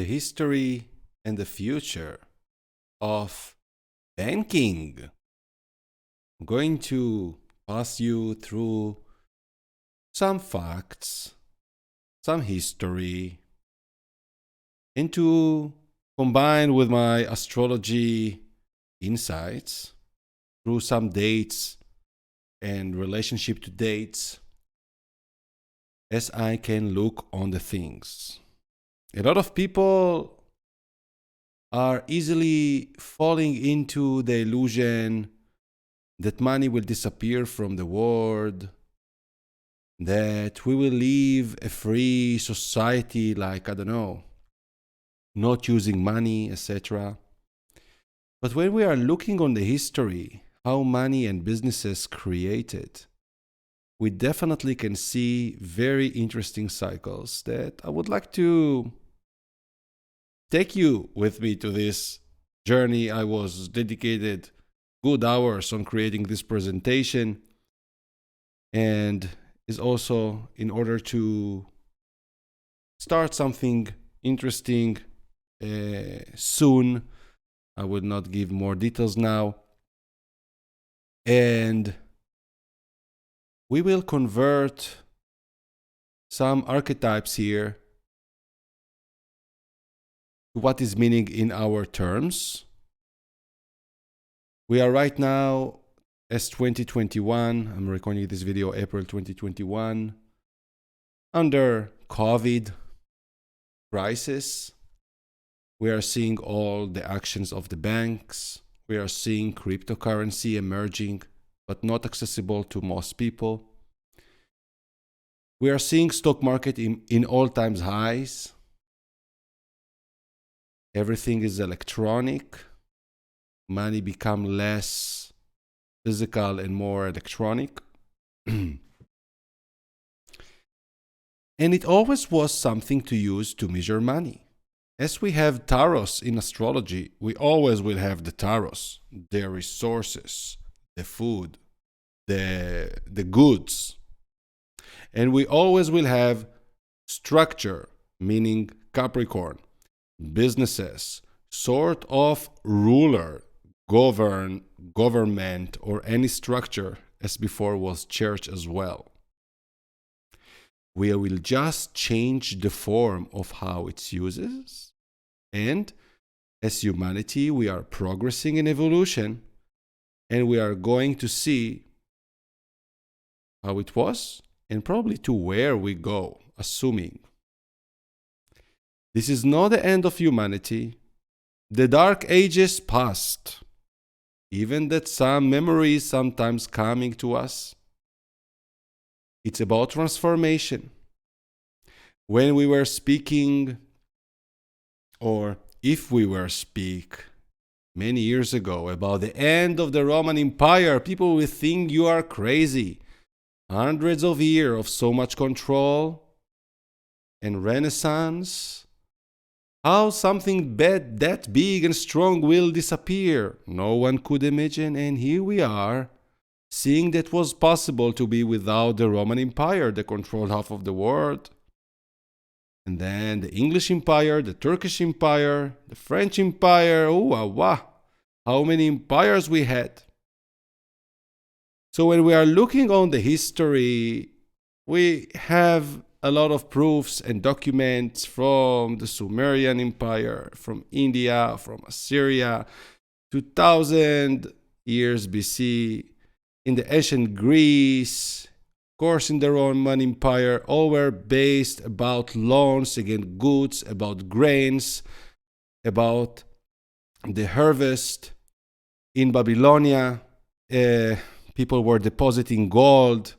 the history and the future of banking. I'm going to pass you through some facts, some history, and to combine with my astrology insights through some dates and relationship to dates as I can look on the things. A lot of people are easily falling into the illusion that money will disappear from the world, that we will live a free society like, I don't know, not using money, etc. But when we are looking on the history, how money and businesses created, we definitely can see very interesting cycles that I would like to take you with me to this journey. I was dedicated good hours on creating this presentation, and is also in order to start something interesting soon. I will not give more details now. And we will convert some archetypes here to what is meaning in our terms. We are right now as 2021. I'm recording this video April 2021 under COVID crisis. We are seeing all the actions of the banks. We are seeing cryptocurrency emerging, but not accessible to most people. We are seeing stock market in all-time highs. Everything is electronic. Money become less physical and more electronic. And it always was something to use to measure money. As we have tarots in astrology, we always will have the tarots, the resources, the food, the goods. And we always will have structure, meaning Capricorn, businesses, sort of ruler, government, or any structure, as before was church as well. We will just change the form of how it uses. And as humanity, we are progressing in evolution, and we are going to see how it was and probably to where we go, assuming. This is not the end of humanity. The dark ages passed. Even that some memories sometimes coming to us. It's about transformation. When we were speaking, or if we were speak many years ago about the end of the Roman Empire, people will think you are crazy. Hundreds of years of so much control and Renaissance. How something bad that big and strong will disappear? No one could imagine, and here we are, seeing that was possible to be without the Roman Empire that controlled half of the world. And then the English Empire, the Turkish Empire, the French Empire. Oh, wow. How many empires we had. So when we are looking on the history, we have a lot of proofs and documents from the Sumerian Empire, from India, from Assyria, 2000 years BC, in the ancient Greece, of course in the Roman Empire, all were based about loans against goods, about grains, about the harvest. In Babylonia, people were depositing gold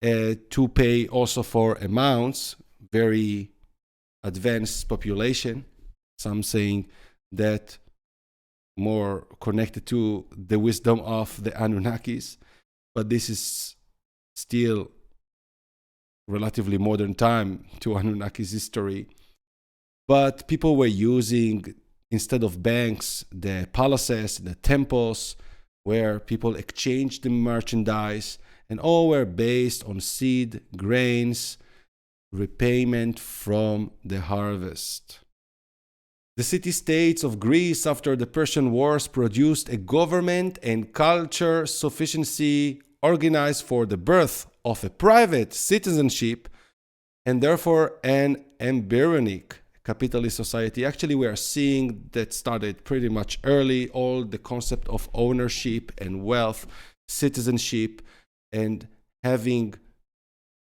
to pay also for amounts, very advanced population. Some saying that more connected to the wisdom of the Anunnakis, but this is still relatively modern time to Anunnakis history. But people were using, instead of banks, the palaces, the temples, where people exchanged the merchandise, and all were based on seed, grains, repayment from the harvest. The city-states of Greece after the Persian Wars produced a government and culture sufficiency organized for the birth of a private citizenship and therefore an embryonic capitalist society. Actually, we are seeing that started pretty much early, all the concept of ownership and wealth, citizenship, and having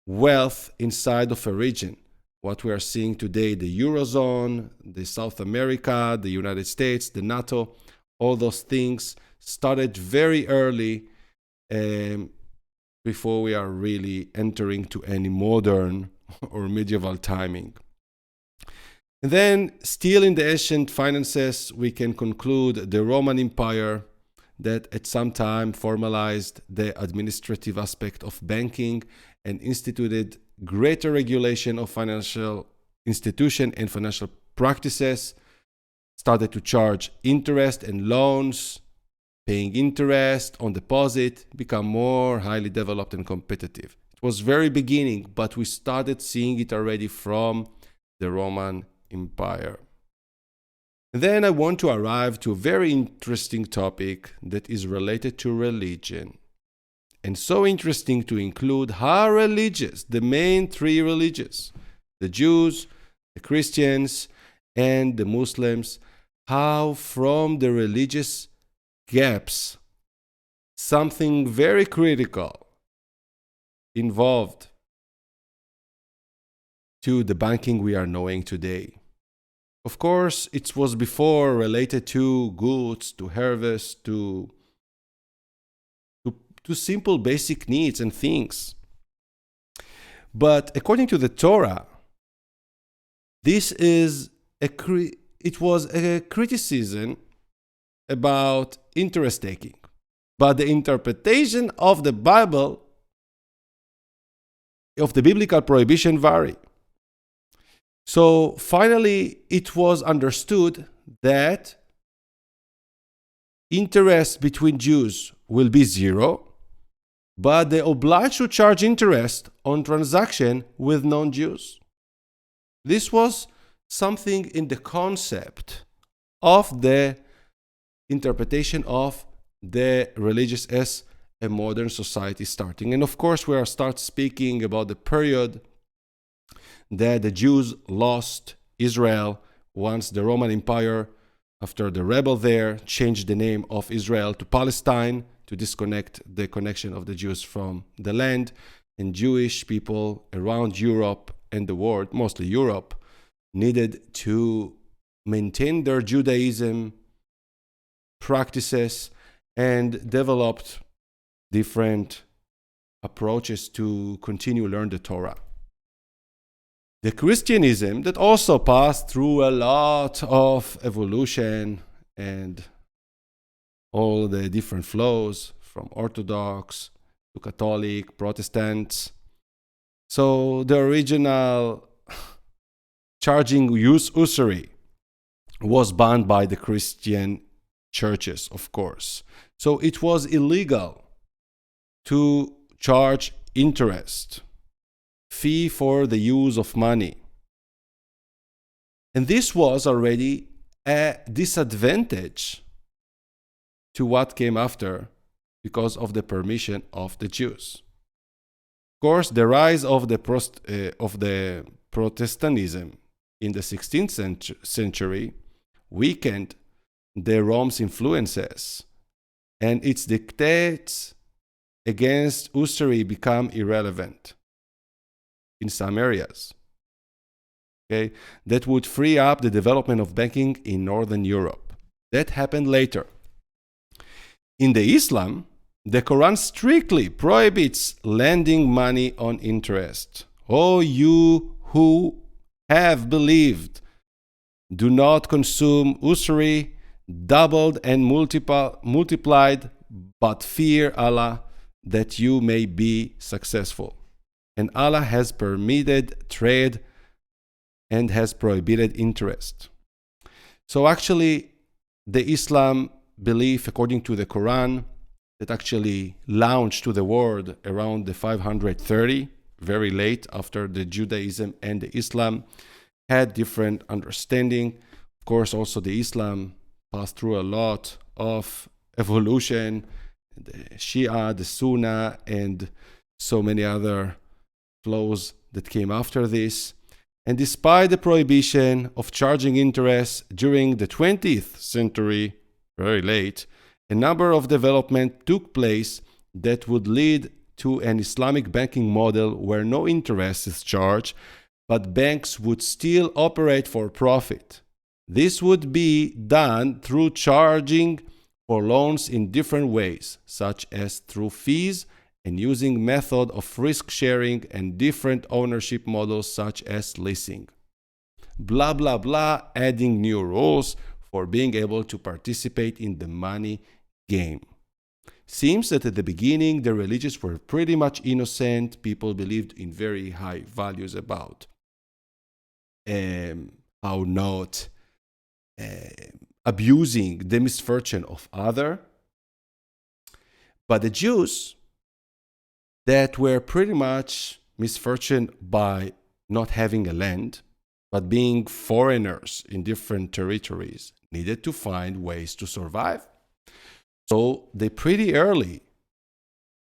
wealth inside of a region. What we are seeing today, the Eurozone, the South America, the United States, the NATO, all those things started very early before we are really entering to any modern or medieval timing. And then, still in the ancient finances, we can conclude the Roman Empire that at some time formalized the administrative aspect of banking and instituted greater regulation of financial institution and financial practices, started to charge interest and loans, paying interest on deposit, become more highly developed and competitive. It was very beginning, but we started seeing it already from the Roman Empire. And then I want to arrive to a very interesting topic that is related to religion. And so interesting to include how religious, the main three religions, the Jews, the Christians, and the Muslims, how from the religious gaps, something very critical involved to the banking we are knowing today. Of course, it was before related to goods, to harvest, to simple basic needs and things. But according to the Torah, it was a criticism about interest taking. But the interpretation of the Bible, of the biblical prohibition, vary. So finally, it was understood that interest between Jews will be zero, but they obliged to charge interest on transaction with non-Jews. This was something in the concept of the interpretation of the religious as a modern society starting. And of course, we are start speaking about the period that the Jews lost Israel once the Roman Empire, after the rebel there, changed the name of Israel to Palestine to disconnect the connection of the Jews from the land. And Jewish people around Europe and the world, mostly Europe, needed to maintain their Judaism practices and developed different approaches to continue learn the Torah. The Christianism that also passed through a lot of evolution and all the different flows from Orthodox to Catholic, Protestants. So the original charging usury was banned by the Christian churches, of course. So it was illegal to charge interest, fee for the use of money. And this was already a disadvantage to what came after because of the permission of the Jews. Of course, the rise of the Protestantism in the 16th century weakened the Rome's influences, and its dictates against usury become irrelevant in some areas. Okay? That would free up the development of banking in Northern Europe. That happened later. In the Islam, the Quran strictly prohibits lending money on interest. O you who have believed, do not consume usury, doubled and multiplied, but fear Allah that you may be successful. And Allah has permitted trade and has prohibited interest. So actually, the Islam belief, according to the Quran, that actually launched to the world around the 530, very late after the Judaism and the Islam, had different understanding. Of course, also the Islam passed through a lot of evolution, the Shia, the Sunnah, and so many other flows that came after this. And despite the prohibition of charging interest during the 20th century, very late, a number of developments took place that would lead to an Islamic banking model where no interest is charged, but banks would still operate for profit. This would be done through charging for loans in different ways, such as through fees and using method of risk sharing and different ownership models such as leasing. Blah, blah, blah, adding new rules for being able to participate in the money game. Seems that at the beginning, the religions were pretty much innocent. People believed in very high values about how not abusing the misfortune of other. But the Jews that were pretty much misfortune by not having a land, but being foreigners in different territories, needed to find ways to survive. So they pretty early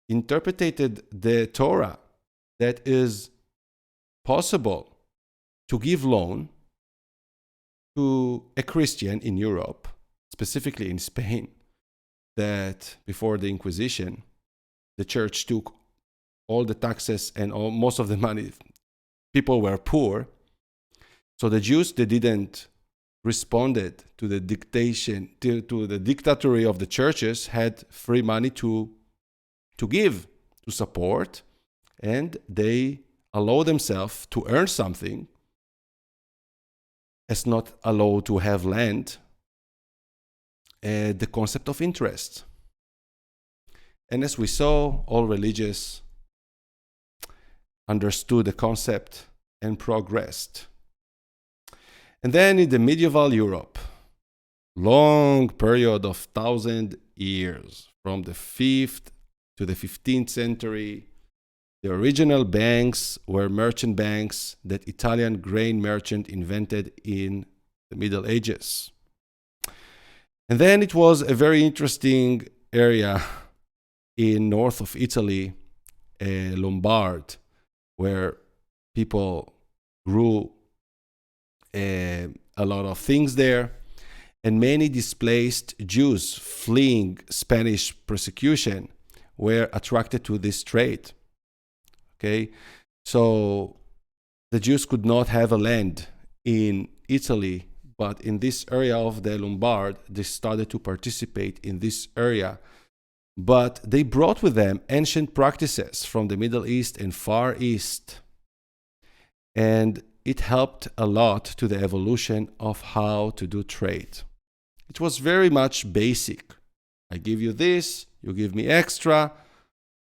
interpreted the Torah that is possible to give loan to a Christian in Europe, specifically in Spain, that before the Inquisition, the church took all the taxes and most of the money. People were poor. So the Jews, they didn't responded to the dictation, to the dictatorship of the churches, had free money to give, to support, and they allow themselves to earn something as not allowed to have land, the concept of interest. And as we saw, all religious understood the concept and progressed. And then in the medieval Europe, long period of 1,000 years, from the 5th to the 15th century, the original banks were merchant banks that Italian grain merchant invented in the Middle Ages. And then it was a very interesting area in north of Italy, Lombard, where people grew a lot of things there, and many displaced Jews fleeing Spanish persecution were attracted to this trade. Okay, so the Jews could not have a land in Italy, but in this area of the Lombard, they started to participate in this area. But they brought with them ancient practices from the Middle East and Far East. And it helped a lot to the evolution of how to do trade. It was very much basic. I give you this, you give me extra,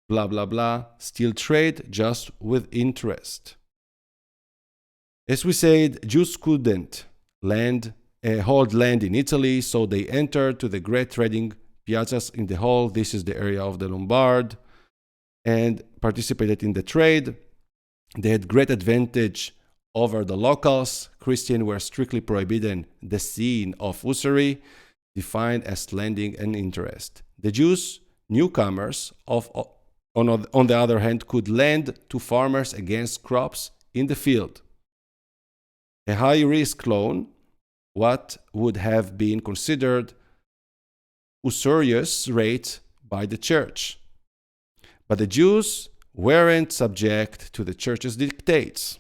blah, blah, blah. Still trade, just with interest. As we said, Jews couldn't hold land in Italy, so they entered to the great trading piazzas in the whole. This is the area of the Lombard, and participated in the trade. They had great advantage over the locals. Christians were strictly prohibited the sin of usury, defined as lending and interest. The Jews, newcomers, on the other hand, could lend to farmers against crops in the field. A high-risk loan, what would have been considered usurious rate by the church. But the Jews weren't subject to the church's dictates.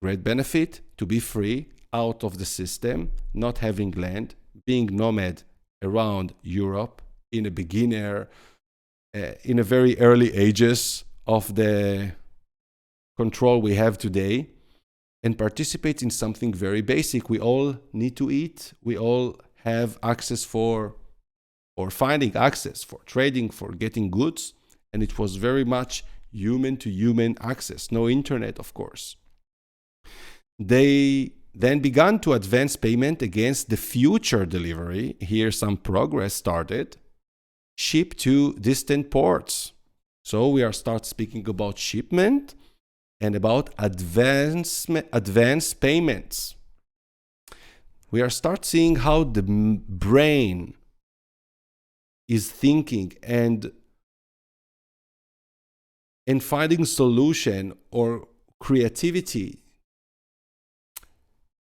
Great benefit to be free out of the system, not having land, being nomad around Europe in a beginner, in a very early ages of the control we have today, and participate in something very basic. We all need to eat. We all have access for finding access, for trading, for getting goods. And it was very much human-to-human access. No internet, of course. They then began to advance payment against the future delivery. Here some progress started. Shipped to distant ports. So we are start speaking about shipment and about advance payments. we are start seeing how the brain is thinking and finding solution or creativity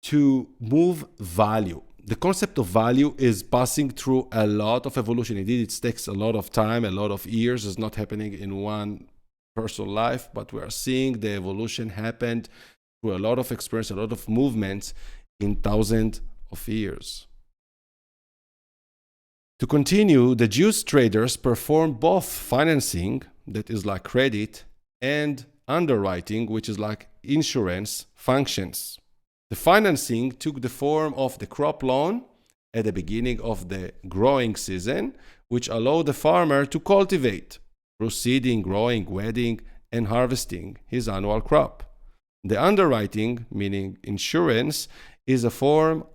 to move value. The concept of value is passing through a lot of evolution. Indeed, it takes a lot of time, a lot of years. It's not happening in one personal life, but we are seeing the evolution happened through a lot of experience, a lot of movements in thousands of years. To continue, the Jewish traders perform both financing, that is like credit, and underwriting, which is like insurance functions. The financing took the form of the crop loan at the beginning of the growing season, which allowed the farmer to cultivate, proceeding, growing, weeding, and harvesting his annual crop. The underwriting, meaning insurance, is a form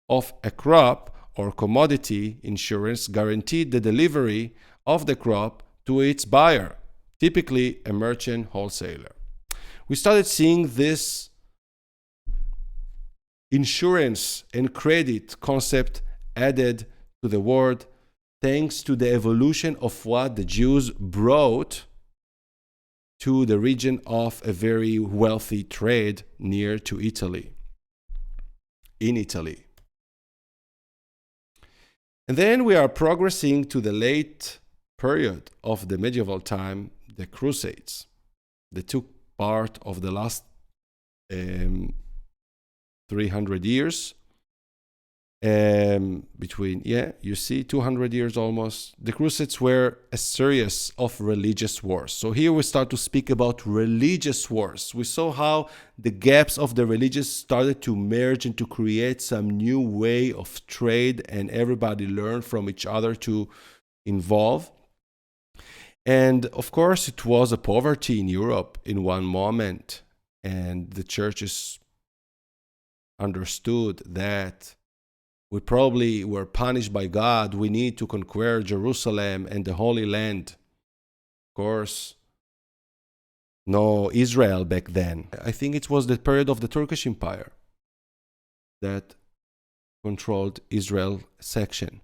of a crop or commodity insurance guaranteed the delivery of the crop to its buyer, typically a merchant wholesaler. We started seeing this insurance and credit concept added to the world thanks to the evolution of what the Jews brought to the region of a very wealthy trade near to Italy, in Italy. And then we are progressing to the late period of the medieval time, the Crusades, that took part of the last 300 years. Between, you see, 200 years almost. The Crusades were a series of religious wars. So here we start to speak about religious wars. We saw how the gaps of the religious started to merge and to create some new way of trade, and everybody learned from each other to involve. And of course, it was a poverty in Europe in one moment, and the churches understood that we probably were punished by God. We need to conquer Jerusalem and the Holy Land. Of course, no Israel back then. I think it was the period of the Turkish Empire that controlled Israel section.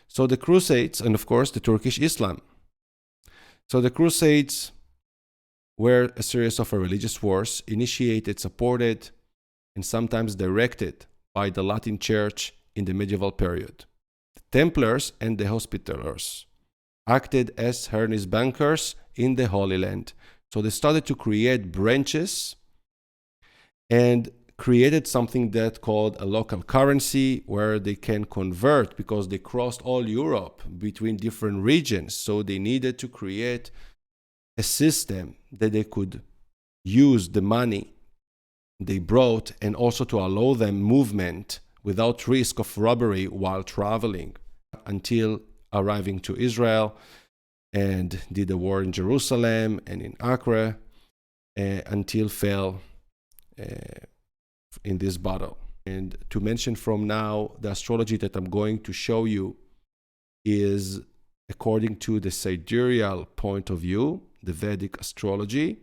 So the Crusades, and of course the Turkish Islam. So the Crusades were a series of religious wars initiated, supported, and sometimes directed by the Latin Church in the medieval period. The Templars and the Hospitallers acted as earnest bankers in the Holy Land. So they started to create branches and created something that called a local currency where they can convert, because they crossed all Europe between different regions. So they needed to create a system that they could use the money they brought, and also to allow them movement without risk of robbery while traveling, until arriving to Israel and did a war in Jerusalem and in Acre until fell in this battle. And to mention from now, the astrology that I'm going to show you is according to the sidereal point of view, the Vedic astrology.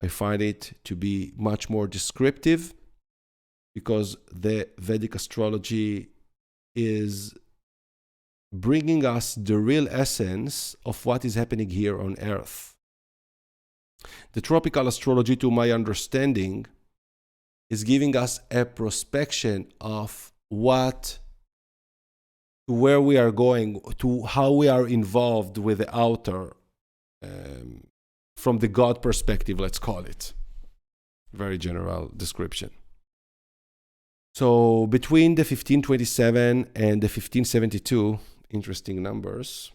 I find it to be much more descriptive, because the Vedic astrology is bringing us the real essence of what is happening here on Earth. The tropical astrology, to my understanding, is giving us a prospection of where we are going, to how we are involved with the outer, from the God perspective, let's call it. Very general description. So between the 1527 and the 1572, interesting numbers,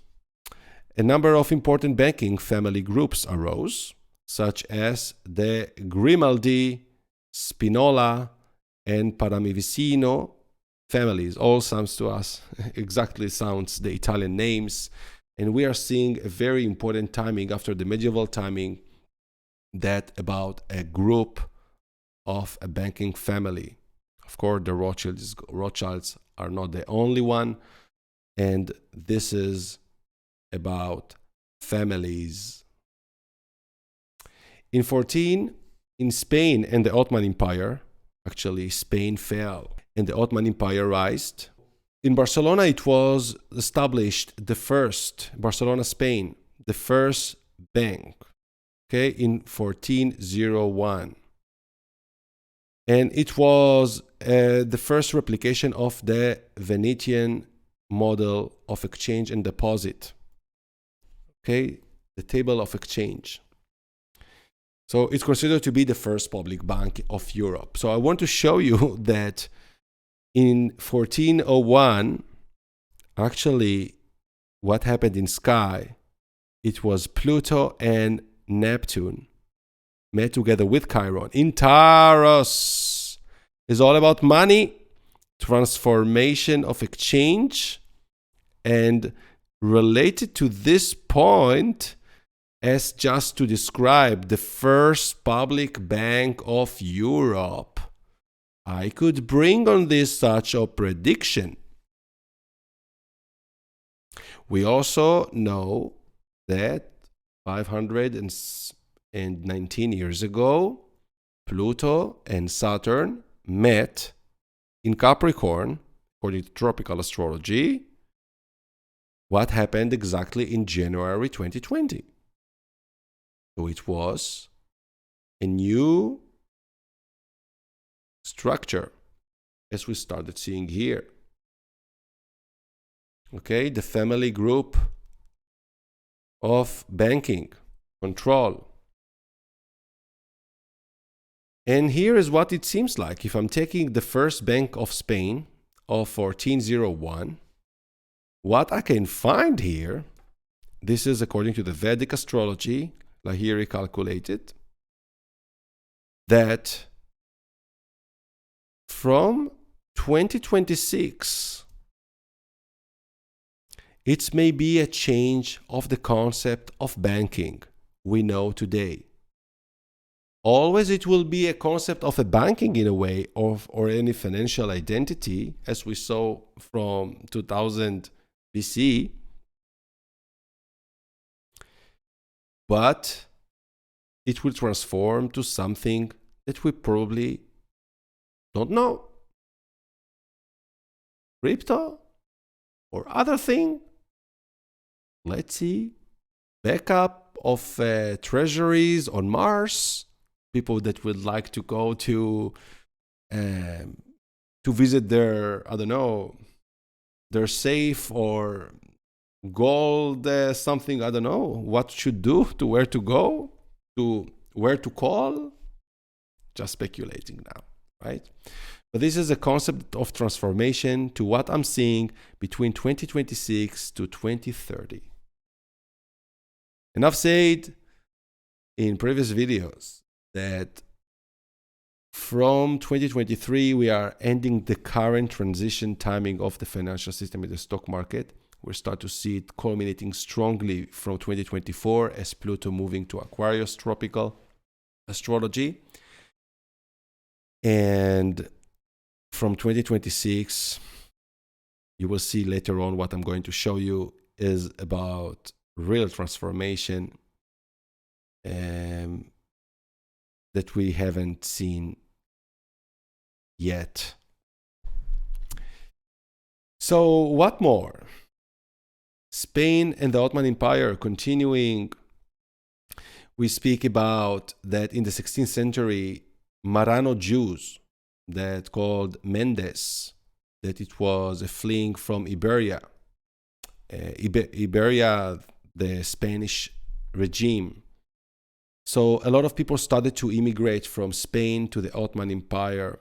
a number of important banking family groups arose, such as the Grimaldi, Spinola, and Paramivicino families. All sounds to us exactly sounds the Italian names. And we are seeing a very important timing after the medieval timing, that about a group of a banking family. Of course, the Rothschilds are not the only one. And this is about families. In 14, in Spain and the Ottoman Empire, Actually, Spain fell and the Ottoman Empire rised. In Barcelona, it was established Barcelona, Spain, the first bank, okay, in 1401. And it was the first replication of the Venetian model of exchange and deposit, okay, the table of exchange. So it's considered to be the first public bank of Europe. So I want to show you that in 1401, actually, what happened in sky, it was Pluto and Neptune met together with Chiron in Taurus. It's all about money, transformation of exchange, and related to this point, as just to describe the first public bank of Europe, I could bring on this such a prediction. We also know that 519 years ago, Pluto and Saturn met in Capricorn, according to tropical astrology. What happened exactly in January 2020? So it was a new structure, as we started seeing here. Okay, the family group of banking, control. And here is what it seems like. If I'm taking the first bank of Spain of 1401, what I can find here, this is according to the Vedic astrology, Lahiri calculated, that from 2026, it may be a change of the concept of banking we know today. Always it will be a concept of a banking in a way, or any financial identity, as we saw from 2000 BC. But it will transform to something that we probably don't know. Crypto or other thing. Let's see. Backup of treasuries on Mars. People that would like to go to visit their, I don't know, their safe or gold something, I don't know what should do, to where to go, to where to call. Just speculating now, right? But this is a concept of transformation to what I'm seeing between 2026 to 2030. And I've said in previous videos that from 2023, we are ending the current transition timing of the financial system in the stock market. We'll start to see it culminating strongly from 2024 as Pluto moving to Aquarius tropical astrology. And from 2026, you will see later on what I'm going to show you is about real transformation that we haven't seen yet. So what more? Spain and the Ottoman Empire continuing. We speak about that in the 16th century, Marano Jews that called Mendes, that it was a fleeing from Iberia. Iberia, the Spanish regime. So a lot of people started to immigrate from Spain to the Ottoman Empire,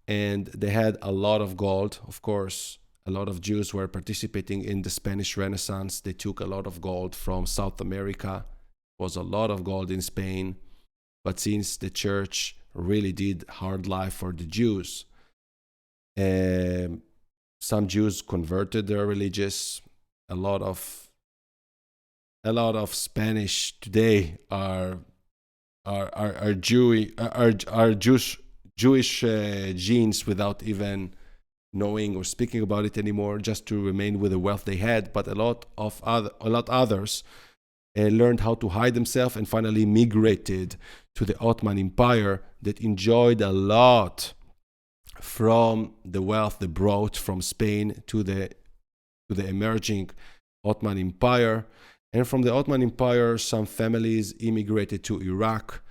and they had a lot of gold. Of course, a lot of Jews were participating in the Spanish Renaissance. They took a lot of gold from South America. There was a lot of gold in Spain. But since the church really did hard life for the Jews, some Jews converted their religious. A lot of Spanish today are Jewish genes without even knowing or speaking about it anymore, just to remain with the wealth they had. But a lot others learned how to hide themselves and finally migrated to the Ottoman Empire that enjoyed a lot from the wealth they brought from Spain to the emerging Ottoman Empire. And from the Ottoman Empire, some families immigrated to Iraq.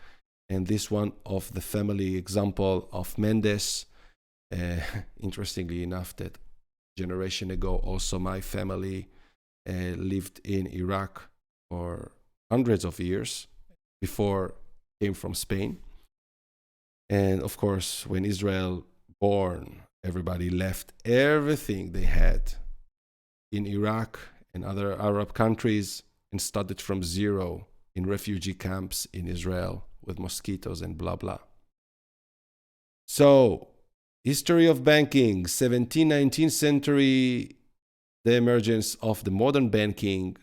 And this one of the family example of Mendes. Interestingly enough, that generation ago, also my family lived in Iraq for hundreds of years before came from Spain. And of course, when Israel born, everybody left everything they had in Iraq and other Arab countries and started from zero in refugee camps in Israel with mosquitoes and blah blah. So, history of banking, 17th, 19th century, the emergence of the modern banking.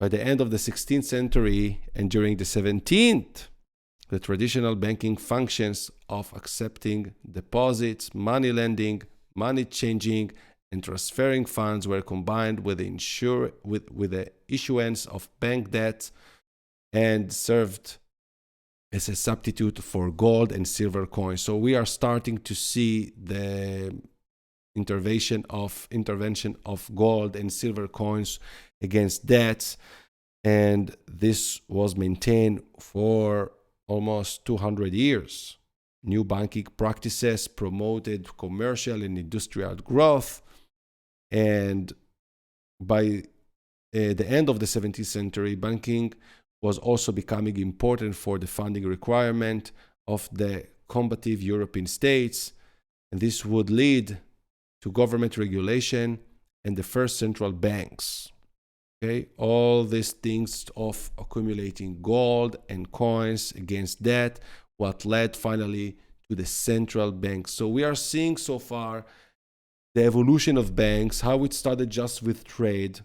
By the end of the 16th century and during the 17th, the traditional banking functions of accepting deposits, money lending, money changing, and transferring funds were combined with the issuance of bank debt and served as a substitute for gold and silver coins. So we are starting to see the intervention of gold and silver coins against debts, and this was maintained for almost 200 years. New banking practices promoted commercial and industrial growth, and by the end of the 17th century, banking was also becoming important for the funding requirement of the combative European states, and this would lead to government regulation and the first central banks. Okay, all these things of accumulating gold and coins against debt, what led finally to the central banks. So we are seeing so far the evolution of banks, how it started just with trade,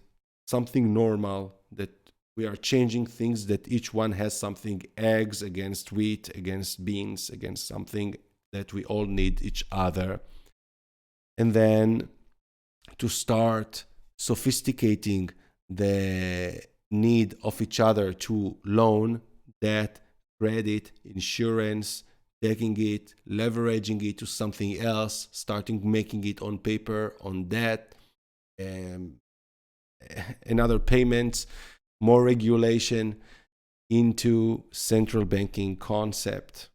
something normal, that we are changing things, that each one has something, eggs against wheat, against beans, against something that we all need each other. And then to start sophisticating the need of each other to loan, debt, credit, insurance, taking it, leveraging it to something else, starting making it on paper, on debt, and other payments, more regulation into central banking concept.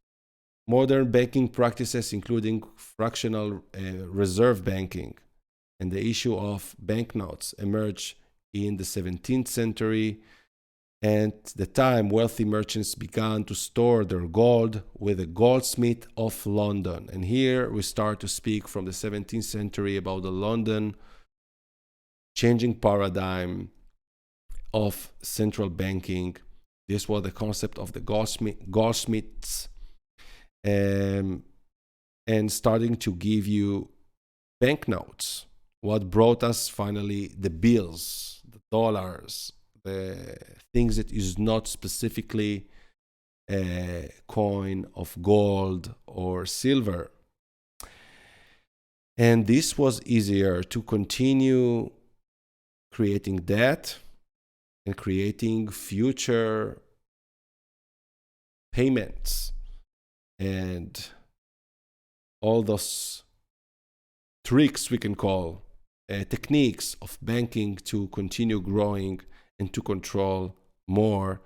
Modern banking practices, including fractional reserve banking and the issue of banknotes, emerged in the 17th century. And at the time, wealthy merchants began to store their gold with a goldsmith of London. And here we start to speak from the 17th century about the London changing paradigm of central banking. This was the concept of the goldsmiths, and starting to give you banknotes. What brought us finally the bills, the dollars, the things that is not specifically a coin of gold or silver. And this was easier to continue creating debt and creating future payments and all those tricks we can call techniques of banking to continue growing and to control more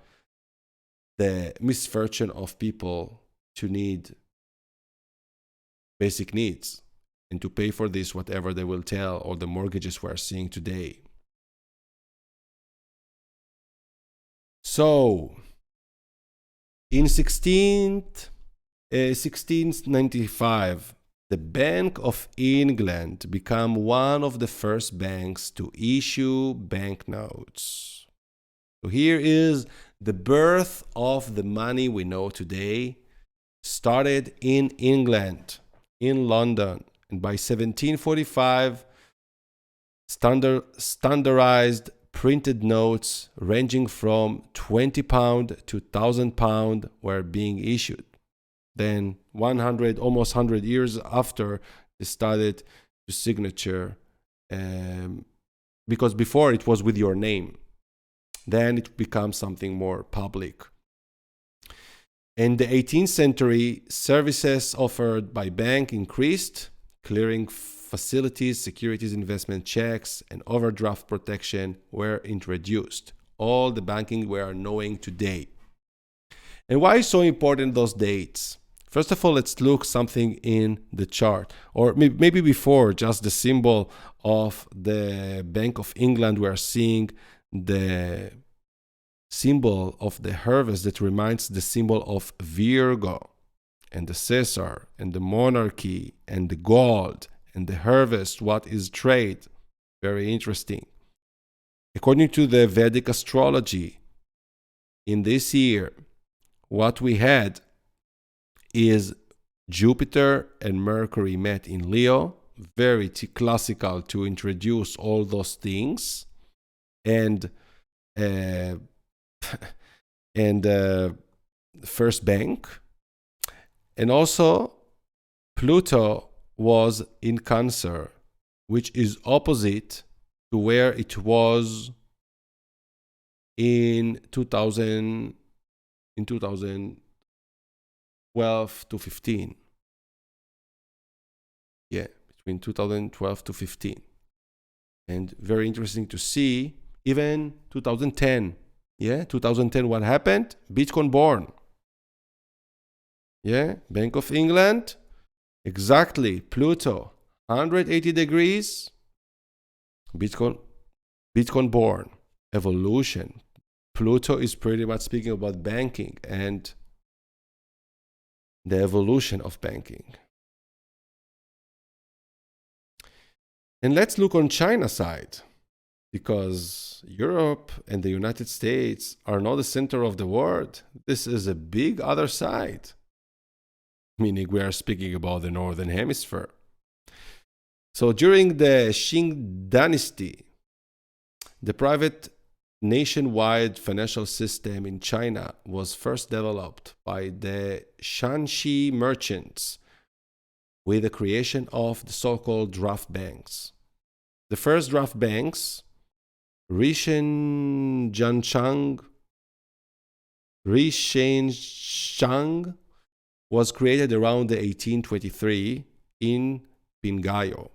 the misfortune of people to need basic needs and to pay for this whatever they will tell, or the mortgages we are seeing today. So in 1695, the Bank of England became one of the first banks to issue banknotes. So here is the birth of the money we know today. Started in England, in London, and by 1745, standardized printed notes ranging from £20 to £1,000 were being issued. Then almost 100 years after, they started to signature, because before it was with your name. Then it becomes something more public. In the 18th century, services offered by bank increased clearing facilities, securities investment checks, and overdraft protection were introduced. All the banking we are knowing today. And why is so important those dates? First of all, let's look something in the chart, or maybe before, just the symbol of the Bank of England. We are seeing the symbol of the harvest that reminds the symbol of Virgo, and the Caesar, and the monarchy, and the gold, and the harvest. What is trade? Very interesting. According to the Vedic astrology, in this year, what we had is Jupiter and Mercury met in Leo, very classical to introduce all those things, and first bank, and also Pluto was in Cancer, which is opposite to where it was in 2012 to 15. Yeah, between 2012 to 15. And very interesting to see, even 2010. Yeah, 2010, what happened? Bitcoin born. Yeah, Bank of England, exactly, Pluto, 180 degrees, Bitcoin born, evolution. Pluto is pretty much speaking about banking and the evolution of banking. And let's look on China side, because Europe and the United States are not the center of the world. This is a big other side, meaning we are speaking about the Northern Hemisphere. So during the Qing dynasty, the private nationwide financial system in China was first developed by the Shanxi merchants with the creation of the so-called draft banks. The first draft banks, Rishenjianchang, was created around the 1823 in Pingayo.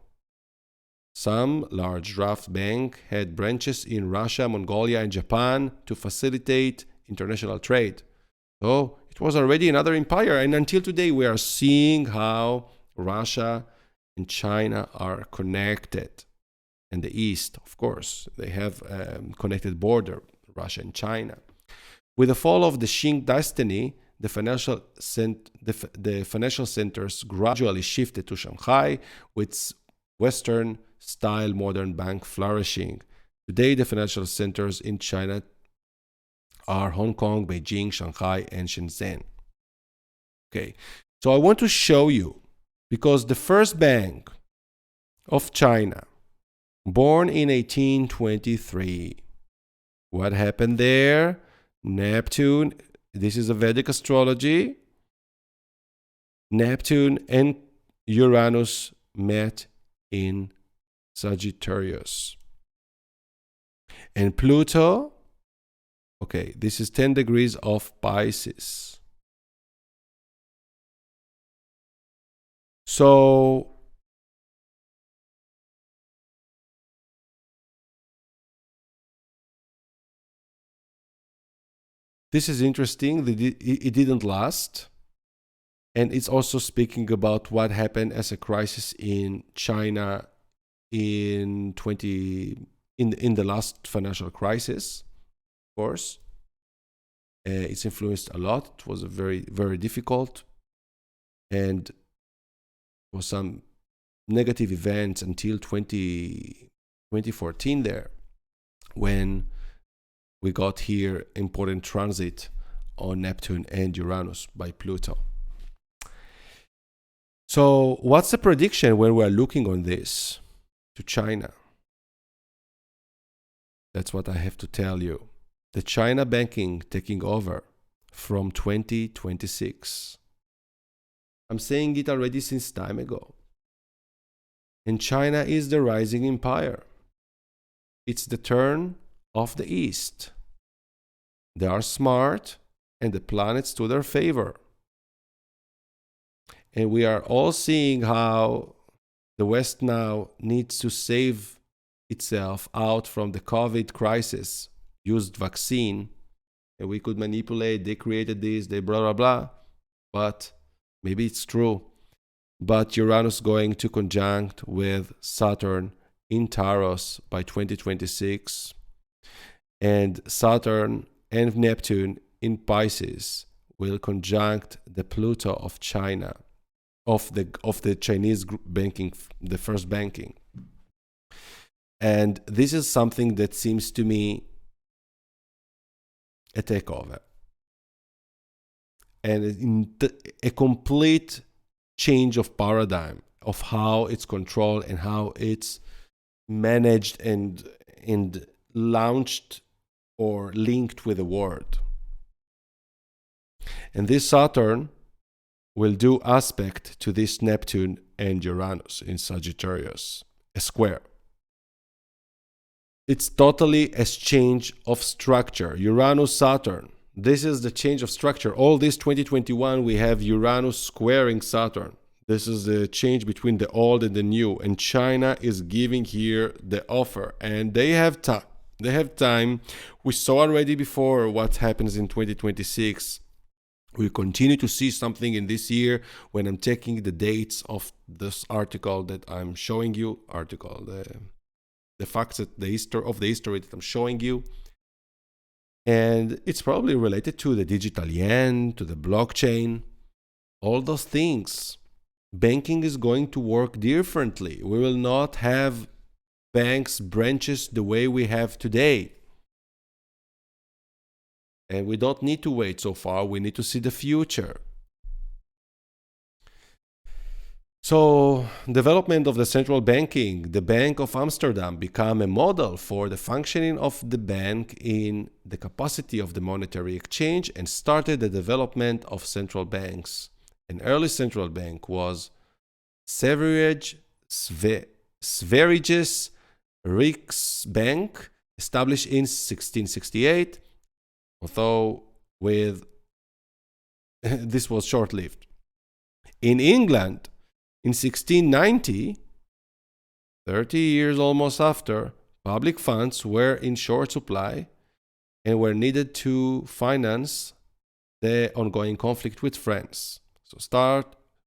Some large draft bank had branches in Russia, Mongolia, and Japan to facilitate international trade. So it was already another empire. And until today, we are seeing how Russia and China are connected. And the East, of course, they have a connected border, Russia and China. With the fall of the Qing dynasty, the financial centers gradually shifted to Shanghai, with Western-style modern bank flourishing. Today, the financial centers in China are Hong Kong, Beijing, Shanghai, and Shenzhen. Okay, so I want to show you, because the first bank of China, born in 1823, what happened there? Neptune, this is a Vedic astrology. Neptune and Uranus met in Sagittarius. And Pluto, okay, this is 10 degrees of Pisces. So this is interesting. It didn't last. And it's also speaking about what happened as a crisis in China in the last financial crisis, of course. It's influenced a lot. It was a very, very difficult, and was some negative events until 2014 there, when we got here important transit on Neptune and Uranus by Pluto. So what's the prediction when we're looking on this to China? That's what I have to tell you. The China banking taking over from 2026. I'm saying it already since time ago. And China is the rising empire. It's the turn of the East. They are smart, and the planets to their favor. And we are all seeing how the West now needs to save itself out from the COVID crisis, used vaccine, and we could manipulate, they created this, they blah, blah, blah. But maybe it's true. But Uranus going to conjunct with Saturn in Taurus by 2026, and Saturn and Neptune in Pisces will conjunct the Pluto of China, of the Chinese banking, the first banking. And this is something that seems to me a takeover and a complete change of paradigm of how it's controlled and how it's managed and launched or linked with the world. And this Saturn will do aspect to this Neptune and Uranus in Sagittarius, a square. It's totally a change of structure. Uranus, Saturn. This is the change of structure. All this 2021, we have Uranus squaring Saturn. This is the change between the old and the new. And China is giving here the offer. And they have time. They have time. We saw already before what happens in 2026. We continue to see something in this year when I'm taking the dates of this article that I'm showing you. The facts that the history that I'm showing you. And it's probably related to the digital yen, to the blockchain, all those things. Banking is going to work differently. We will not have banks branches the way we have today. And we don't need to wait so far. We need to see the future. So, development of the central banking, the Bank of Amsterdam became a model for the functioning of the bank in the capacity of the monetary exchange and started the development of central banks. An early central bank was Sveriges Riksbank, established in 1668, although this was short-lived. In England, in 1690, 30 years almost after, public funds were in short supply and were needed to finance the ongoing conflict with France. So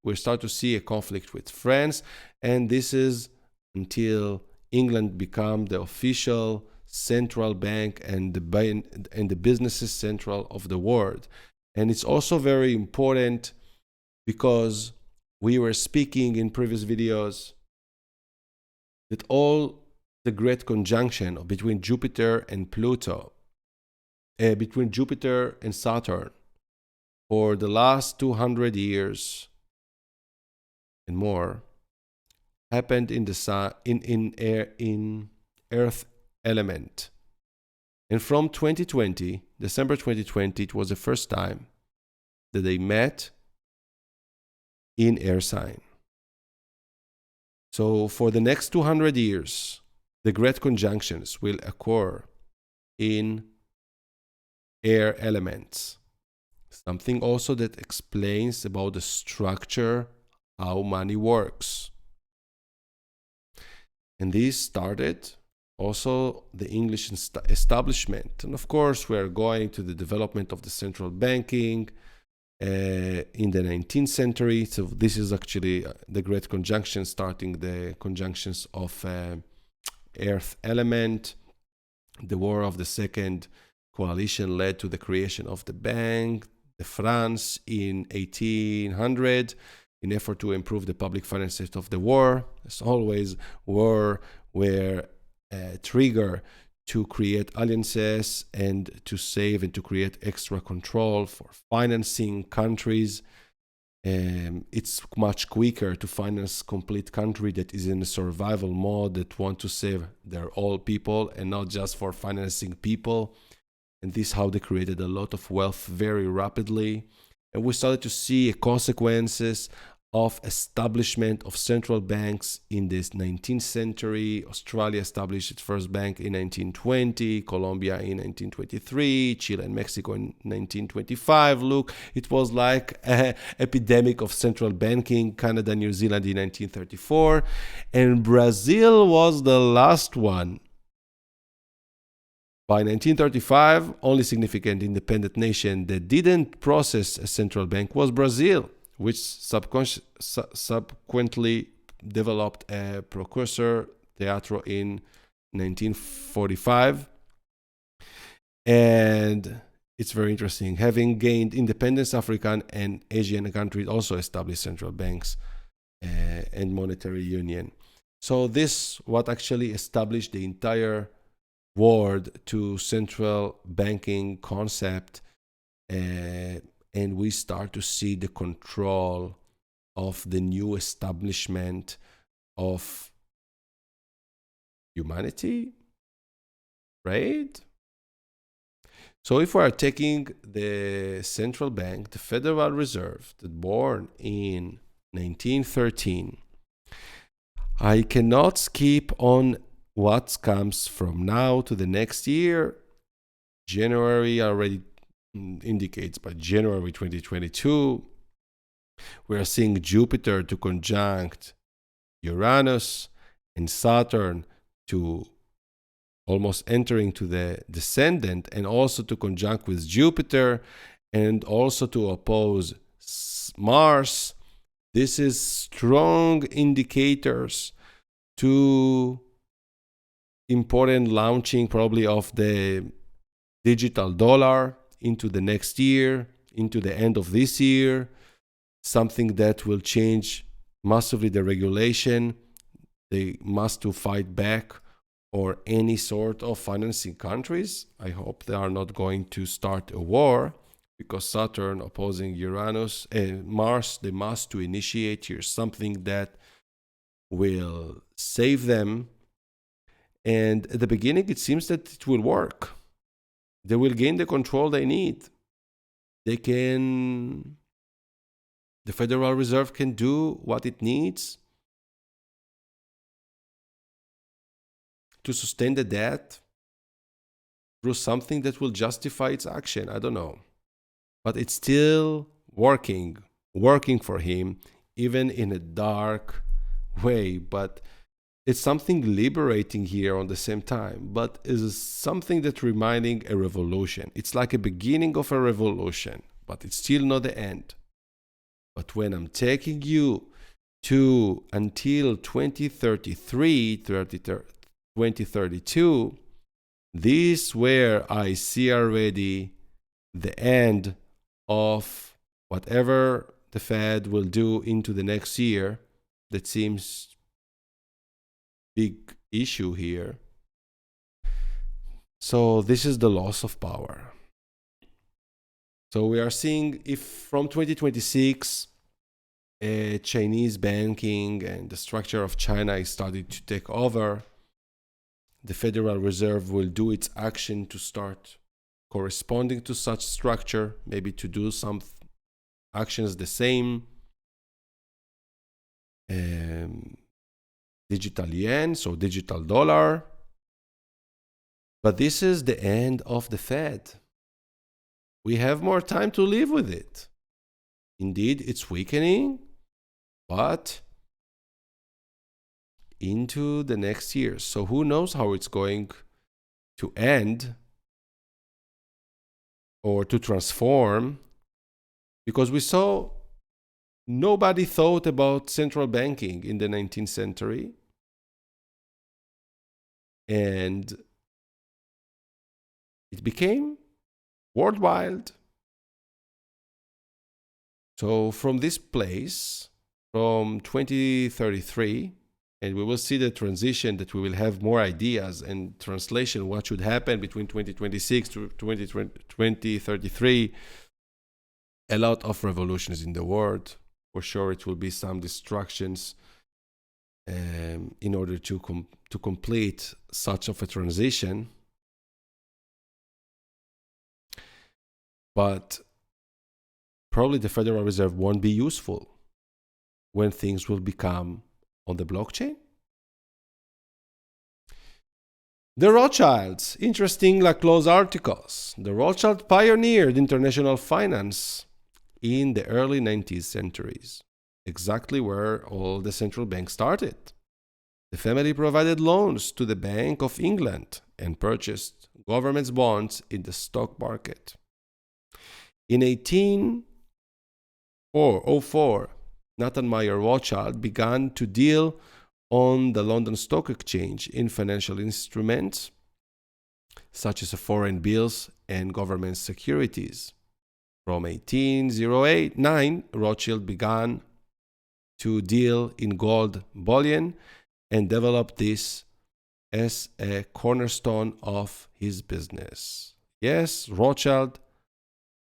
we start to see a conflict with France, and this is until England became the official central bank and the businesses central of the world. And it's also very important because we were speaking in previous videos that all the great conjunction between Jupiter and Pluto, between Jupiter and Saturn, for the last 200 years and more, happened in the sun, in Earth element. And from 2020, December 2020, it was the first time that they met in air sign. So for the next 200 years, the great conjunctions will occur in air elements. Something also that explains about the structure, how money works. And this started also the English establishment. And of course, we are going to the development of the central banking in the 19th century. So this is actually the great conjunction, starting the conjunctions of Earth element. The War of the Second Coalition led to the creation of the bank. The France in 1800, in effort to improve the public finances of the war. As always, war were a trigger to create alliances and to save and to create extra control for financing countries. It's much quicker to finance complete country that is in a survival mode, that want to save their old people and not just for financing people. And this is how they created a lot of wealth very rapidly. And we started to see consequences of establishment of central banks in this 19th century. Australia established its first bank in 1920, Colombia in 1923, Chile and Mexico in 1925. Look, it was like an epidemic of central banking, Canada, New Zealand in 1934, and Brazil was the last one. By 1935, only significant independent nation that didn't process a central bank was Brazil, which subsequently developed a precursor teatro in 1945. And it's very interesting. Having gained independence, African and Asian countries also established central banks and monetary union. So this what actually established the entire world to central banking concept, and we start to see the control of the new establishment of humanity, right? So if we are taking the central bank, the Federal Reserve, that born in 1913, I cannot skip on what comes from now to the next year. January already indicates by January 2022, we are seeing Jupiter to conjunct Uranus and Saturn to almost entering to the descendant, and also to conjunct with Jupiter and also to oppose Mars. This is strong indicators to important launching probably of the digital dollar into the next year, into the end of this year, something that will change massively the regulation. They must to fight back or any sort of financing countries. I hope they are not going to start a war, because Saturn opposing Uranus and Mars, they must to initiate here something that will save them. And at the beginning, it seems that it will work. They will gain the control they need. The Federal Reserve can do what it needs to sustain the debt through something that will justify its action. I don't know. But it's still working for him, even in a dark way. But it's something liberating here on the same time, but is something that reminding a revolution. It's like a beginning of a revolution, but it's still not the end. But when I'm taking you to until 2033, 2032, this where I see already the end of whatever the Fed will do into the next year. That seems big issue here. So this is the loss of power. So we are seeing, if from 2026 Chinese banking and the structure of China is starting to take over, the Federal Reserve will do its action to start corresponding to such structure, maybe to do some actions the same. Digital yen, so digital dollar. But this is the end of the Fed. We have more time to live with it. Indeed, it's weakening, but into the next year. So who knows how it's going to end or to transform, because we saw nobody thought about central banking in the 19th century. And it became worldwide. So from this place, from 2033, and we will see the transition, that we will have more ideas and translation, what should happen between 2026 to 2033. A lot of revolutions in the world. For sure, it will be some destructions in order to complete such of a transition. But probably the Federal Reserve won't be useful. when things will become on the blockchain? The Rothschilds, interesting close articles. The Rothschild pioneered international finance in the early 19th centuries, exactly where all the central banks started. The family provided loans to the Bank of England and purchased government bonds in the stock market. In 1804, Nathan Meyer Rothschild began to deal on the London Stock Exchange in financial instruments such as foreign bills and government securities. From 1809, Rothschild began to deal in gold bullion and developed this as a cornerstone of his business. Yes, Rothschild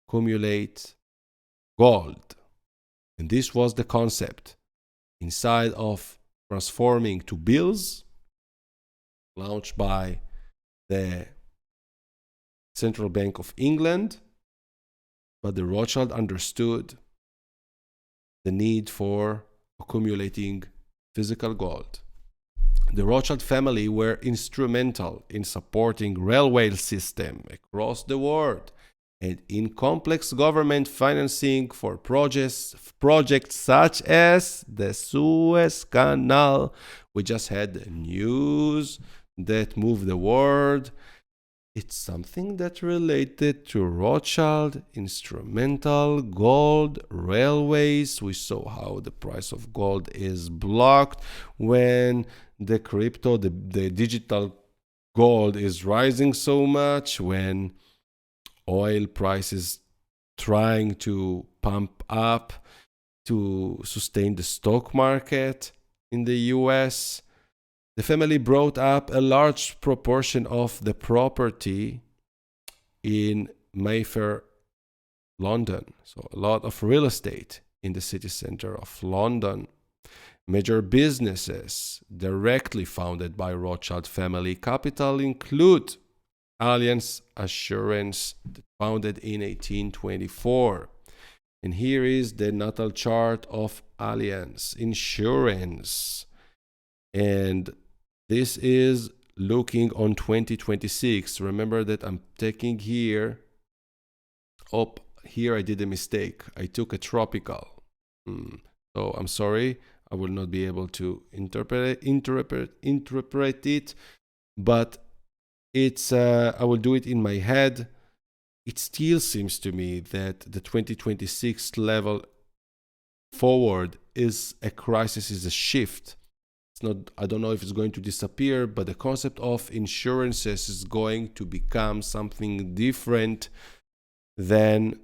accumulate gold. And this was the concept inside of transforming to bills launched by the Central Bank of England. But the Rothschild understood the need for accumulating physical gold. The Rothschild family were instrumental in supporting railway system across the world and in complex government financing for projects such as the Suez Canal. We just had news that moved the world. It's something that related to Rothschild, instrumental, gold, railways. We saw how the price of gold is blocked when the crypto, the digital gold is rising so much, when oil prices trying to pump up to sustain the stock market in the US. The family brought up a large proportion of the property in Mayfair, London. So a lot of real estate in the city center of London. Major businesses directly founded by Rothschild family capital include Allianz Assurance, founded in 1824. And here is the natal chart of Allianz Insurance. And this is looking on 2026. Remember that I'm taking here. Oh, here I did a mistake. I took a tropical. So I'm sorry. I will not be able to interpret it. But it's I will do it in my head. It still seems to me that the 2026 level forward is a crisis, is a shift. It's not, I don't know if it's going to disappear, but the concept of insurances is going to become something different than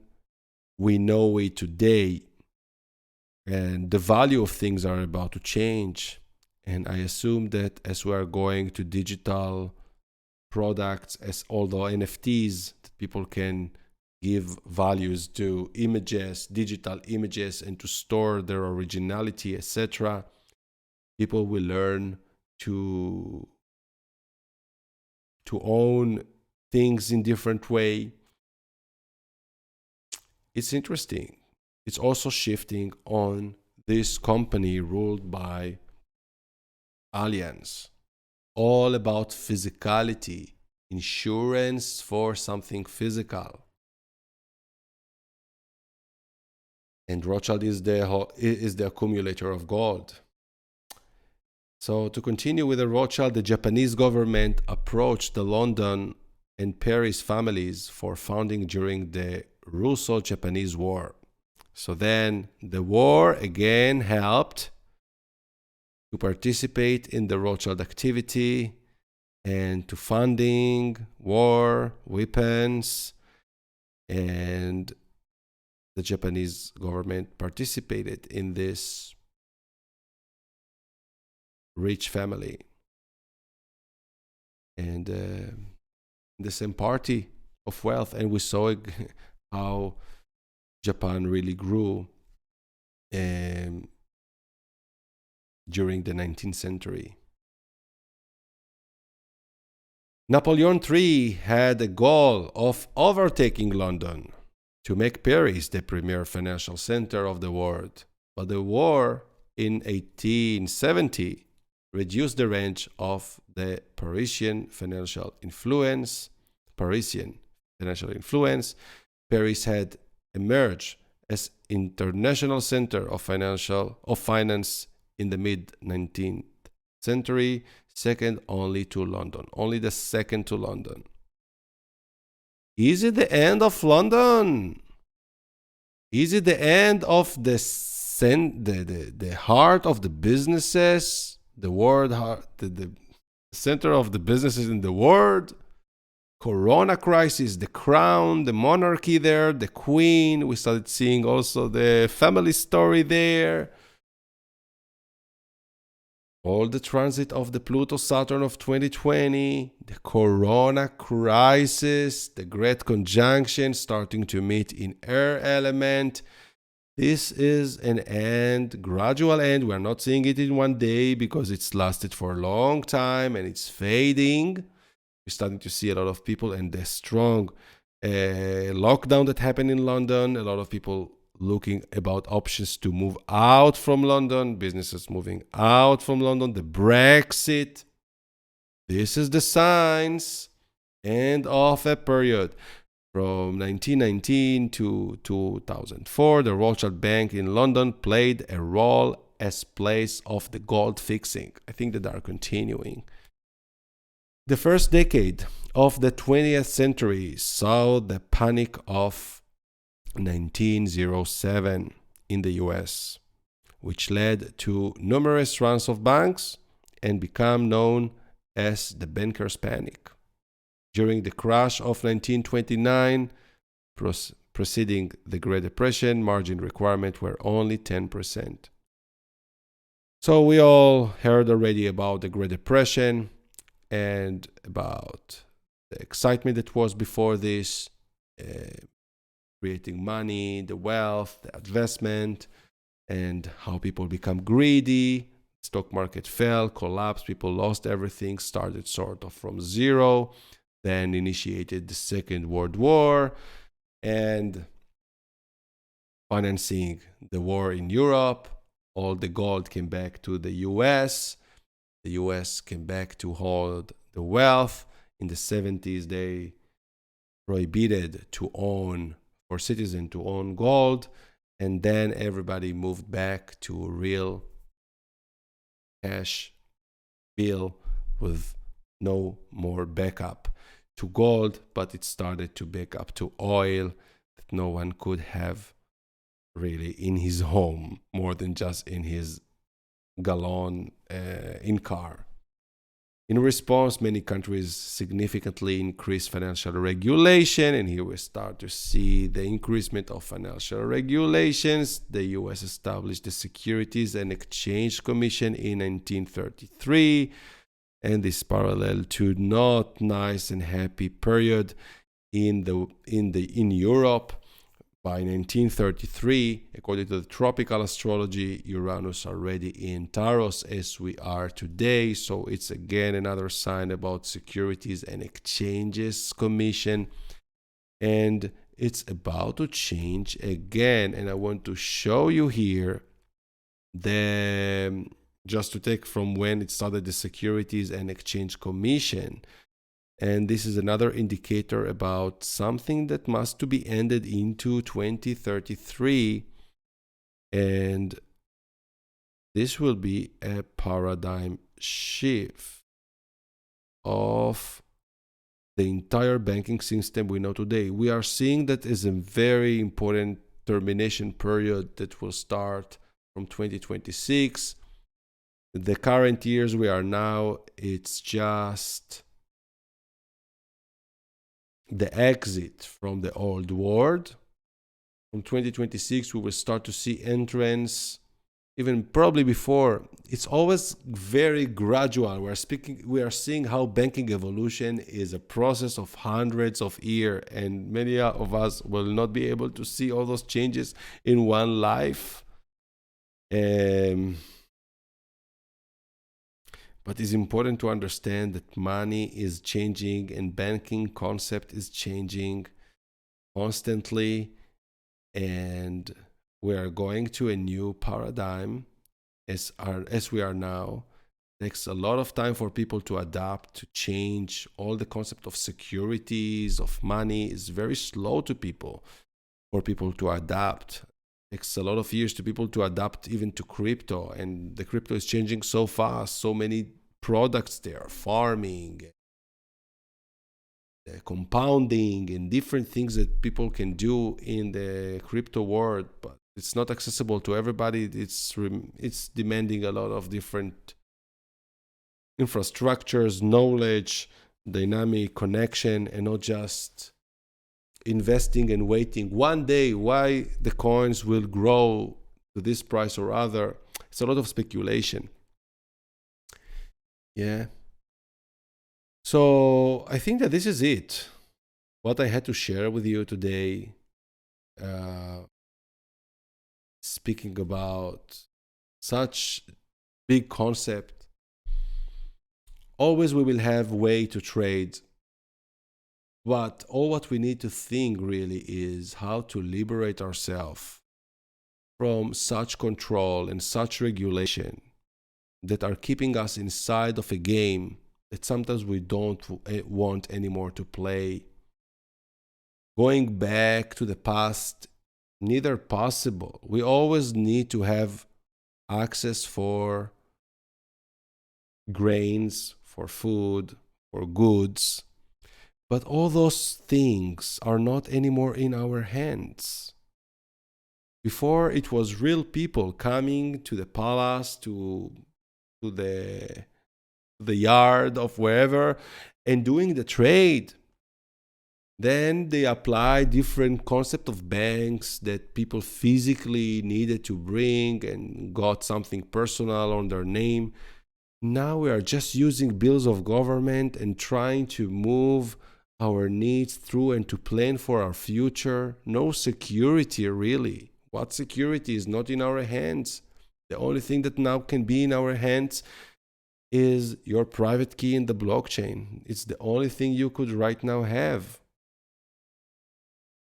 we know it today. And the value of things are about to change. And I assume that as we are going to digital products, as although NFTs, that people can give values to images, digital images, and to store their originality, etc., people will learn to own things in different way. It's interesting. It's also shifting on this company ruled by Allianz. All about physicality, insurance for something physical. And Rothschild is the accumulator of gold. So to continue with the Rothschild, the Japanese government approached the London and Paris families for funding during the Russo-Japanese War. So then the war again helped to participate in the Rothschild activity and to funding war, weapons, and the Japanese government participated in this rich family. And the same party of wealth, and we saw how Japan really grew during the 19th century. Napoleon III had a goal of overtaking London to make Paris the premier financial center of the world. But the war in 1870 reduced the range of the Parisian financial influence. Paris had emerged as international center of finance in the mid-19th century, second only to London. Only the second to London. Is it the end of London? Is it the end of the heart of the businesses? The world heart, the center of the businesses in the world? Corona crisis, the crown, the monarchy there, the queen. We started seeing also the family story there. All the transit of the Pluto-Saturn of 2020, the Corona crisis, the Great Conjunction starting to meet in air element. This is an end, gradual end. We're not seeing it in one day because it's lasted for a long time and it's fading. We're starting to see a lot of people and the strong lockdown that happened in London. A lot of people looking about options to move out from London, businesses moving out from London, the Brexit. This is the signs. End of a period. From 1919 to 2004, the Rothschild Bank in London played a role as place of the gold fixing. I think that they are continuing. The first decade of the 20th century saw the panic of 1907 in the US, which led to numerous runs of banks and became known as the bankers' panic. During the crash of 1929, preceding the Great Depression, margin requirements were only 10%. So we all heard already about the Great Depression and about the excitement that was before this, creating money, the wealth, the investment, and how people become greedy. Stock market fell, collapsed, people lost everything, started sort of from zero, then initiated the Second World War and financing the war in Europe. All the gold came back to the US. The US came back to hold the wealth. In the 70s, they prohibited for citizens to own gold, and then everybody moved back to real cash bill with no more backup to gold, but it started to back up to oil that no one could have really in his home, more than just in his gallon in car. In response, many countries significantly increased financial regulation, and here we start to see the increasement of financial regulations. The US established the Securities and Exchange Commission in 1933, and this parallel to not nice and happy period in Europe. By 1933, according to the tropical astrology, Uranus already in Taurus as we are today. So it's again another sign about Securities and Exchanges Commission. And it's about to change again. And I want to show you here just to take from when it started, the Securities and Exchange Commission. And this is another indicator about something that must to be ended into 2033. And this will be a paradigm shift of the entire banking system we know today. We are seeing that as a very important termination period that will start from 2026. The current years we are now, it's just the exit from the old world. From 2026, we will start to see entrance, even probably before. It's always very gradual. We are seeing how banking evolution is a process of hundreds of years, and many of us will not be able to see all those changes in one life. But it's important to understand that money is changing and banking concept is changing constantly. And we are going to a new paradigm as we are now. Takes a lot of time for people to adapt, to change. All the concept of securities, of money is very slow to people, for people to adapt. Takes a lot of years to people to adapt even to crypto. And the crypto is changing so fast, so many products there, farming, compounding, and different things that people can do in the crypto world. But it's not accessible to everybody. It's demanding a lot of different infrastructures, knowledge, dynamic connection, and not just investing and waiting one day why the coins will grow to this price or other. It's a lot of speculation. Yeah. So I think that this is it. What I had to share with you today, speaking about such big concept. Always we will have way to trade, but all what we need to think really is how to liberate ourselves from such control and such regulation that are keeping us inside of a game that sometimes we don't want anymore to play. Going back to the past, neither possible. We always need to have access for grains, for food, for goods. But all those things are not anymore in our hands. Before, it was real people coming to the palace, to the yard of wherever, and doing the trade. Then they apply different concept of banks that people physically needed to bring and got something personal on their name. Now we are just using bills of government and trying to move our needs through and to plan for our future. No security, really. What security is not in our hands? The only thing that now can be in our hands is your private key in the blockchain. It's the only thing you could right now have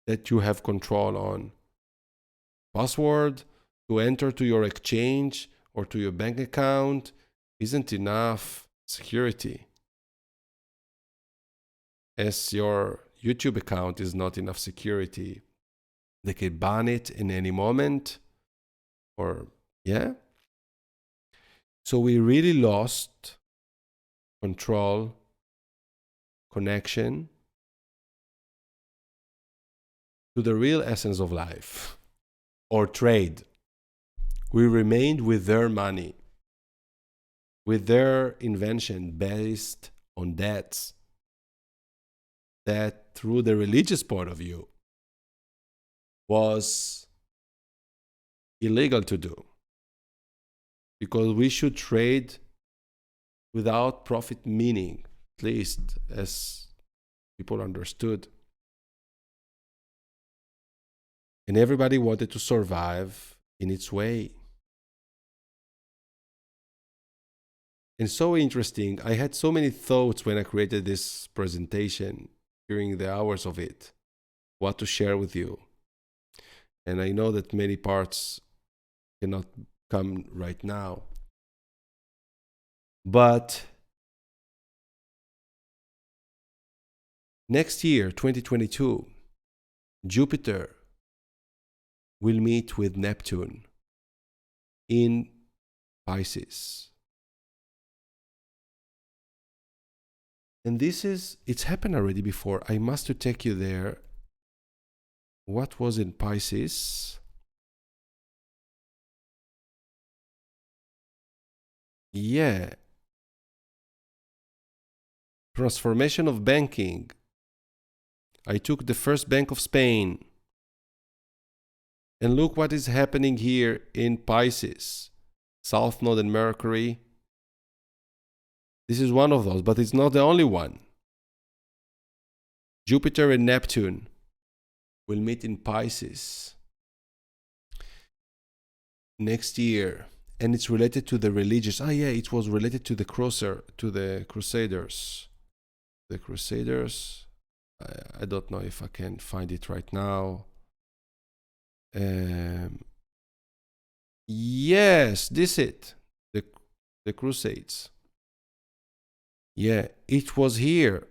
that you have control on. Password to enter to your exchange or to your bank account isn't enough security. As your YouTube account is not enough security. They can ban it in any moment. Or, yeah. So we really lost control, connection to the real essence of life or trade. We remained with their money, with their invention based on debts that through the religious point of view was illegal to do, because we should trade without profit, meaning, at least as people understood. And everybody wanted to survive in its way. And so interesting. I had so many thoughts when I created this presentation during the hours of it, what to share with you. And I know that many parts cannot come right now. But next year, 2022, Jupiter will meet with Neptune in Pisces. And it's happened already before. I must take you there. What was in Pisces? Yeah. Transformation of banking. I took the first Bank of Spain. And look what is happening here in Pisces. South Node and Mercury. This is one of those, but it's not the only one. Jupiter and Neptune will meet in Pisces next year. And it's related to the religious. It was related to the Crusaders. The Crusaders. I don't know if I can find it right now. Yes, this it. The Crusades. Yeah, it was here.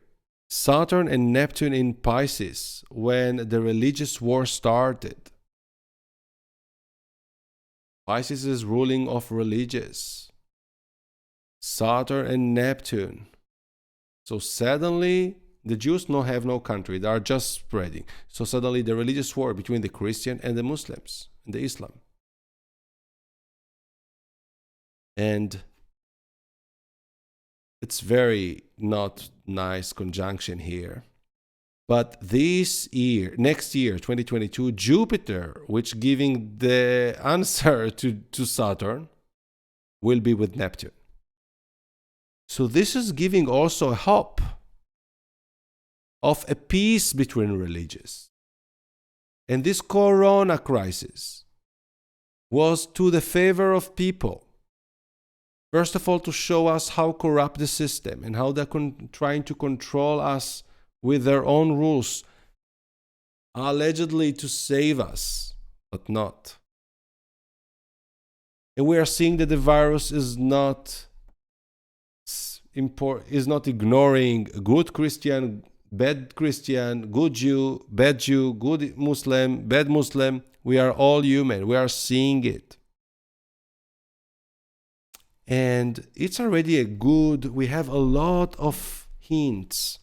Saturn and Neptune in Pisces when the religious war started. Pisces is ruling of religious. Saturn and Neptune. So suddenly the Jews have no country. They are just spreading. So suddenly the religious war between the Christian and the Muslims and the Islam. And it's very not nice conjunction here. But this year, next year, 2022, Jupiter, which giving the answer to Saturn, will be with Neptune. So this is giving also a hope of a peace between religions. And this corona crisis was to the favor of people. First of all, to show us how corrupt the system and how they're trying to control us with their own rules, allegedly to save us, but not. And we are seeing that the virus is not ignoring good Christian, bad Christian, good Jew, good Muslim, bad Muslim. We are all human. We are seeing it. And it's already we have a lot of hints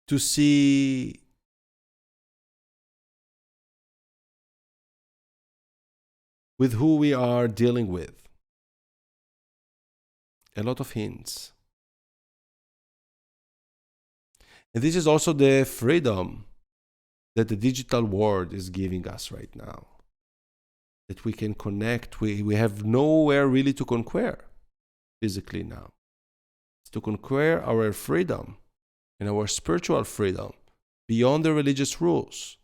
to see with who we are dealing with. A lot of hints. And this is also the freedom that the digital world is giving us right now. That we can connect. We have nowhere really to conquer physically now. It's to conquer our freedom and our spiritual freedom beyond the religious rules.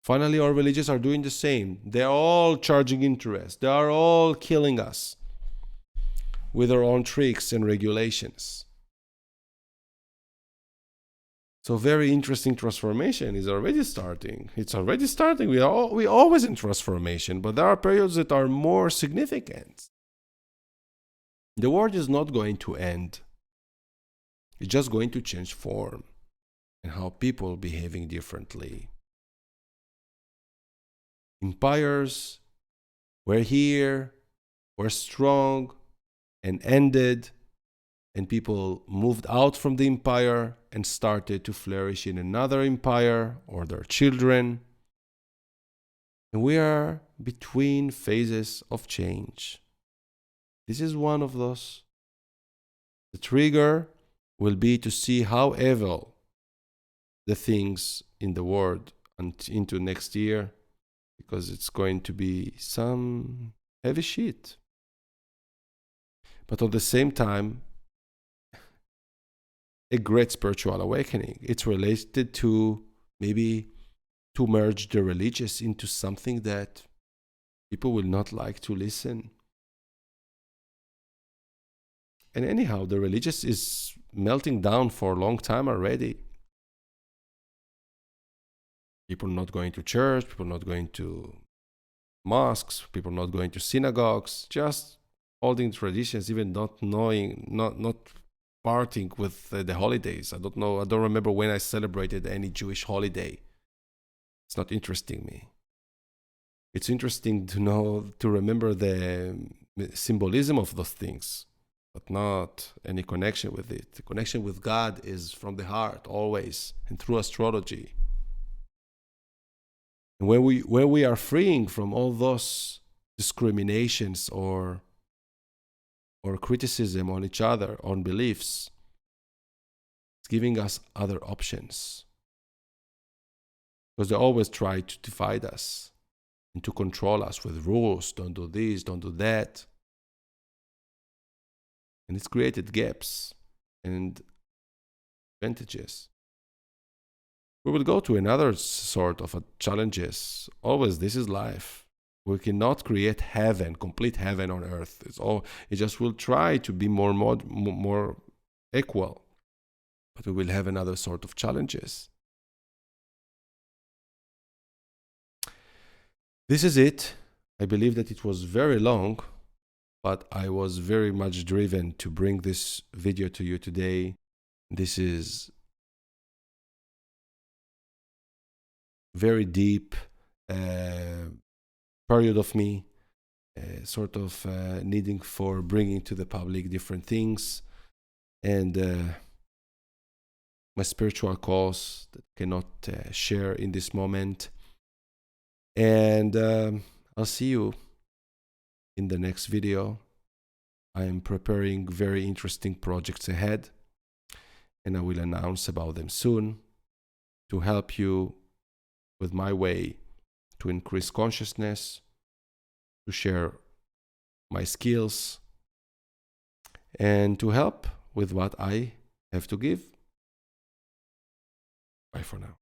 Finally, our religions are doing the same. They are all charging interest. They are all killing us with their own tricks and regulations. So very interesting transformation is already starting. It's already starting. We always in transformation, but there are periods that are more significant. The world is not going to end. It's just going to change form and how people behaving differently. Empires were here, were strong, and ended, and people moved out from the empire and started to flourish in another empire or their children. And we are between phases of change. This is one of those. The trigger will be to see how evil the things in the world into next year, because it's going to be some heavy shit. But at the same time, a great spiritual awakening. It's related to maybe to merge the religious into something that people will not like to listen. And anyhow, the religious is melting down for a long time already. People not going to church, people not going to mosques, people not going to synagogues, just holding traditions, even not knowing, not parting with the holidays. I don't know. I don't remember when I celebrated any Jewish holiday. It's not interesting me. It's interesting to remember the symbolism of those things, but not any connection with it. The connection with God is from the heart always, and through astrology. And when we are freeing from all those discriminations or criticism on each other, on beliefs, it's giving us other options. Because they always try to divide us and to control us with rules. Don't do this, don't do that. And it's created gaps and advantages. We will go to another sort of challenges. Always, this is life. We cannot create heaven, complete heaven on earth. It just will try to be more equal. But we will have another sort of challenges. This is it. I believe that it was very long, but I was very much driven to bring this video to you today. This is very deep period of me, sort of needing for bringing to the public different things, and my spiritual cause that I cannot share in this moment. And I'll see you in the next video. I am preparing very interesting projects ahead, and I will announce about them soon to help you with my way to increase consciousness, to share my skills, and to help with what I have to give. Bye for now.